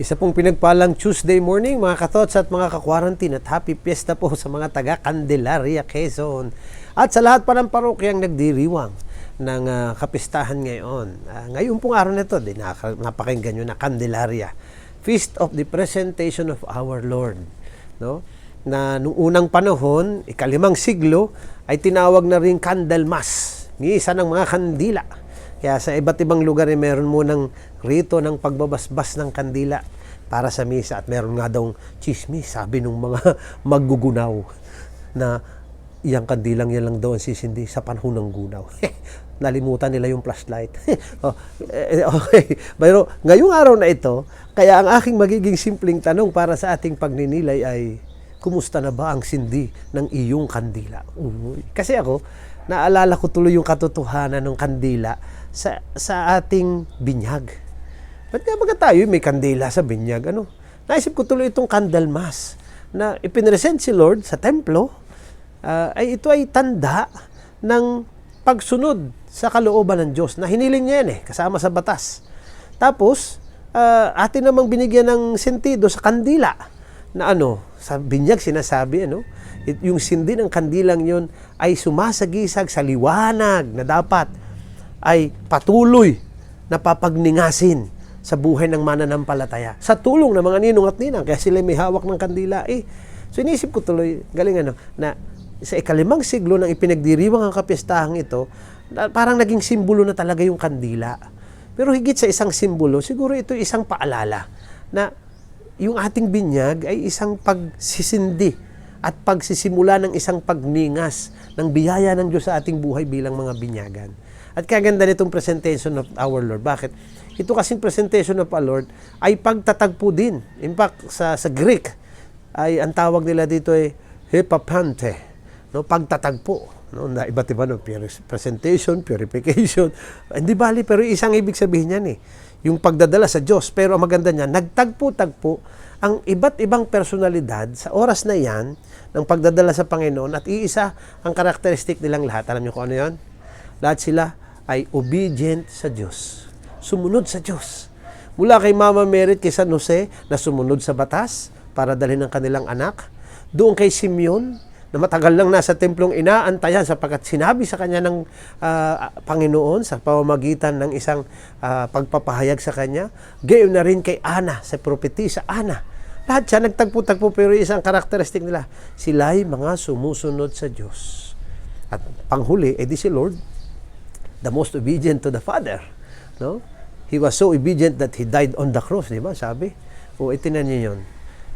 Isa pong pinagpalang Tuesday morning mga ka-thoughts at mga ka-quarantine at happy fiesta po sa mga taga Candelaria, Quezon. At sa lahat pa ng parokyang nagdiriwang ng kapistahan ngayon. Ngayon pong araw na ito, napakinggan nyo na Candelaria, Feast of the Presentation of our Lord. No? Na nung unang panahon, ika-5 siglo, ay tinawag na rin Candlemas, misa ng mga kandila. Kaya sa iba't ibang lugar ay meron munang rito ng pagbabasbas ng kandila para sa misa. At meron nga daw chismis, sabi nung mga maggugunaw, na iyang kandilang yan lang daw ang sisindi sa panahon ng gunaw. Nalimutan nila yung flashlight. Okay. Pero ngayong araw na ito, kaya ang aking magiging simpleng tanong para sa ating pagninilay ay, kumusta na ba ang sindi ng iyong kandila? Kasi ako, naalala ko tuloy yung katotohanan ng kandila sa ating binyag. Ba't nga baga tayo may kandila sa binyag? Naisip ko tuloy itong Candlemas na ipinresent si Lord sa templo. Ito ay tanda ng pagsunod sa kalooban ng Diyos na hiniling niya yan kasama sa batas. Tapos, atin namang binigyan ng sentido sa kandila na sa binyag sinasabi, yung sindi ng kandilang yon ay sumasagisag sa liwanag na dapat ay patuloy na papagningasin sa buhay ng mananampalataya. Sa tulong ng mga ninong at ninang, kaya sila may hawak ng kandila. So inisip ko tuloy, galing na sa ika-5 siglo nang ipinagdiriwang ang kapistahan ito, parang naging simbolo na talaga yung kandila. Pero higit sa isang simbolo, siguro ito isang paalala na yung ating binyag ay isang pagsisindi at pagsisimula ng isang pagningas ng biyaya ng Diyos sa ating buhay bilang mga binyagan. At kaganda nitong presentation of our Lord. Bakit? Ito kasing presentation of our Lord ay pagtatagpo din. In fact, sa Greek, ay ang tawag nila dito ay hepapante, pagtatagpo. Na iba't iba, presentation, purification. Hindi bali, pero isang ibig sabihin yan yung pagdadala sa Diyos. Pero ang maganda niya, nagtagpo-tagpo ang iba't ibang personalidad sa oras na yan ng pagdadala sa Panginoon at iisa ang karakteristik nilang lahat. Alam niyo kung ano yon? Lahat sila ay obedient sa Diyos. Sumunod sa Diyos. Mula kay Mama Mary kay San Jose na sumunod sa batas para dalhin ang kanilang anak. Doon kay Simeon na matagal lang nasa templong inaantayan sapagkat sinabi sa kanya ng Panginoon sa pamamagitan ng isang pagpapahayag sa kanya. Gayon na rin kay Ana, sa propetisa Ana. Lahat siya nagtagpo-tagpo pero isang karakteristik nila. Sila'y mga sumusunod sa Diyos. At panghuli, edi si Lord, the most obedient to the Father. He was so obedient that He died on the cross, di ba? Sabi. Itinan niyo yun.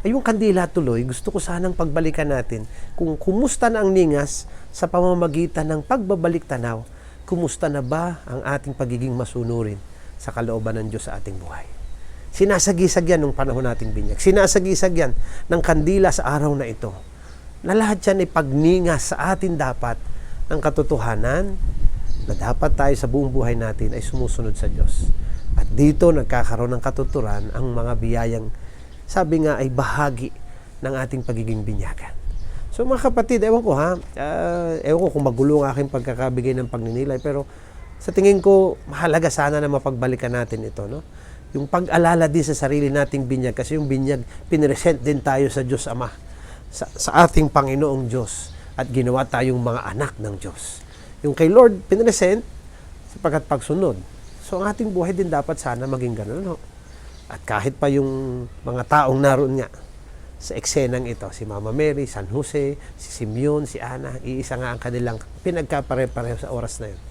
Yung kandila tuloy, gusto ko sanang pagbalikan natin kung kumusta na ang ningas sa pamamagitan ng pagbabalik tanaw, kumusta na ba ang ating pagiging masunurin sa kalooban ng Diyos sa ating buhay. Sinasagisag yan ng panahon nating binyag. Sinasagisag yan ng kandila sa araw na ito. Na lahat yan ay pagningas sa atin dapat ng katotohanan na dapat tayo sa buong buhay natin ay sumusunod sa Diyos. At dito nagkakaroon ng katuturan ang mga biyayang sabi nga ay bahagi ng ating pagiging binyagan. So mga kapatid, ewan ko kung magulo ang aking pagkakabigay ng pagninilay, pero sa tingin ko, mahalaga sana na mapagbalikan natin ito. Yung pag-alala din sa sarili nating binyag, kasi yung binyag, pinresent din tayo sa Diyos Ama, sa ating Panginoong Diyos, at ginawa tayong mga anak ng Diyos. Yung kay Lord, pinresent sapagkat pagsunod. So ang ating buhay din dapat sana maging ganun. At kahit pa yung mga taong naroon nga sa eksenang ito, si Mama Mary, San Jose, si Simeon, si Ana, iisa nga ang kanilang pinagkapare-pareho sa oras na yun.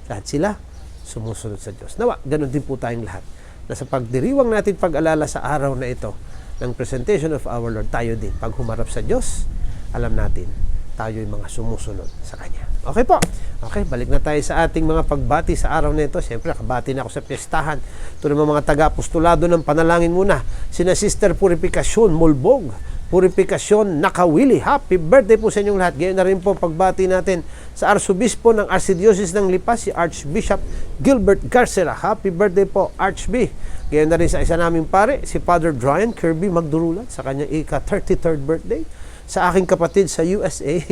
Lahat sila sumusunod sa Diyos. Nawa, ganun din po tayong lahat. Na sa pagdiriwang natin pag-alala sa araw na ito ng presentation of our Lord, tayo din, pag humarap sa Diyos, alam natin, tayo yung mga sumusunod sa Kanya. Okay po. Okay, balik na tayo sa ating mga pagbati sa araw na ito. Siyempre, nakabati na ako sa piyestahan. Ito naman mga taga-apostolado ng panalangin muna. Sina Sister Purificacion Molbog, Purificacion Nakawili. Happy birthday po sa inyong lahat. Gayon na rin po pagbati natin sa Arsobispo ng Archdiocese ng Lipa, si Archbishop Gilbert Garcera. Happy birthday po, Archb. Gayon na rin sa isa naming pare, si Father Brian Kirby Magdurulat, sa kanyang ika-33rd birthday. Sa aking kapatid sa USA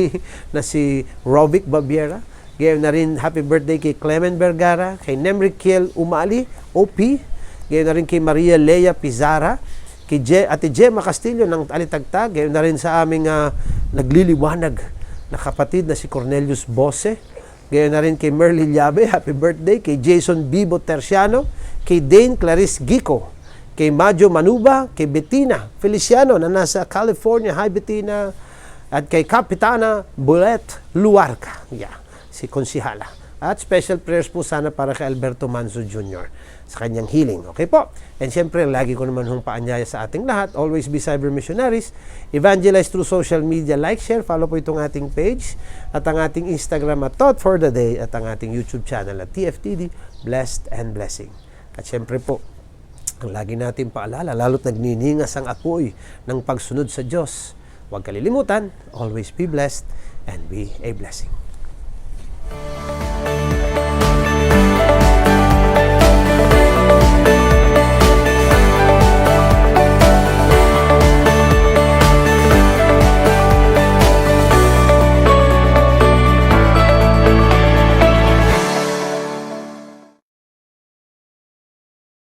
na si Rovic Babiera. Gayon na rin happy birthday kay Clement Vergara, kay Nemrikiel Umali, OP. Gayon na rin kay Maria Lea Pizarra, Ate Gemma Castillo ng Alitagtag, gayon na rin sa aming nagliliwanag na kapatid na si Cornelius Bose, gayon na rin kay Merly Llabe, happy birthday, kay Jason Bibo Terciano, kay Dane Clarice Gico, kay Majo Manuba, kay Bettina Feliciano na nasa California, hi Bettina, at kay Kapitana Bulet Luarca, si Konsihala. At special prayers po sana para kay Alberto Manzo Jr. sa kanyang healing. Okay po? And syempre, lagi ko naman hong paanyaya sa ating lahat. Always be cyber missionaries. Evangelize through social media. Like, share, follow po itong ating page. At ang ating Instagram at Thought for the Day. At ang ating YouTube channel at TFTD. Blessed and Blessing. At syempre po, ang lagi natin paalala, lalo't nagniningas ang apoy ng pagsunod sa Diyos. Huwag kalilimutan, always be blessed and be a blessing.